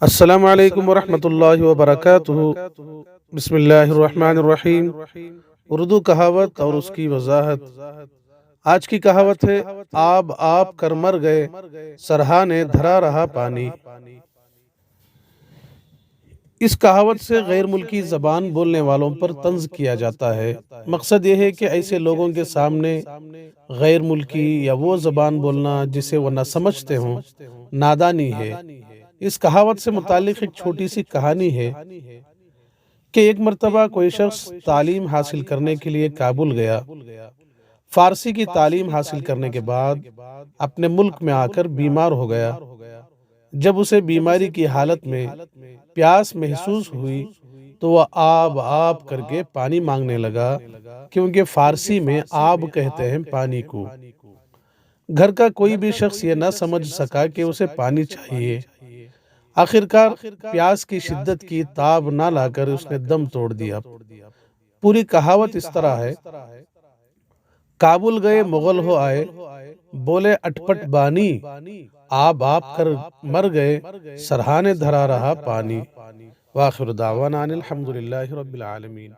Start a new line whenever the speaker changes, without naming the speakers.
السلام علیکم ورحمۃ اللہ وبرکاتہ۔ بسم اللہ الرحمن الرحیم۔ اردو کہاوت اور اس کی وضاحت۔ آج کی کہاوت ہے، آب آپ کر مر گئے، سرہانے دھرا رہا پانی۔ اس کہاوت سے غیر ملکی زبان بولنے والوں پر طنز کیا جاتا ہے۔ مقصد یہ ہے کہ ایسے لوگوں کے سامنے غیر ملکی یا وہ زبان بولنا جسے وہ نہ سمجھتے ہوں نادانی ہے۔ اس کہاوت سے متعلق ایک چھوٹی سی کہانی ہے کہ ایک مرتبہ کوئی شخص تعلیم حاصل کرنے کے لیے کابل گیا۔ فارسی کی تعلیم حاصل کرنے کے بعد اپنے ملک میں آ کر بیمار ہو گیا۔ جب اسے بیماری کی حالت میں پیاس محسوس ہوئی تو وہ آب آب کر کے پانی مانگنے لگا، کیونکہ فارسی میں آب کہتے ہیں پانی کو۔ گھر کا کوئی بھی شخص یہ نہ سمجھ سکا کہ اسے پانی چاہیے۔ آخرکار پیاس کی شدت کی تاب نہ لا کر اس نے دم توڑ دیا۔ پوری کہاوت اس طرح ہے، کابل گئے مغل ہو آئے، بولے اٹپٹ بانی، آب آپ کر مر گئے، سرہانے دھرا رہا پانی۔ وآخر دعوانا ان الحمدللہ رب العالمین۔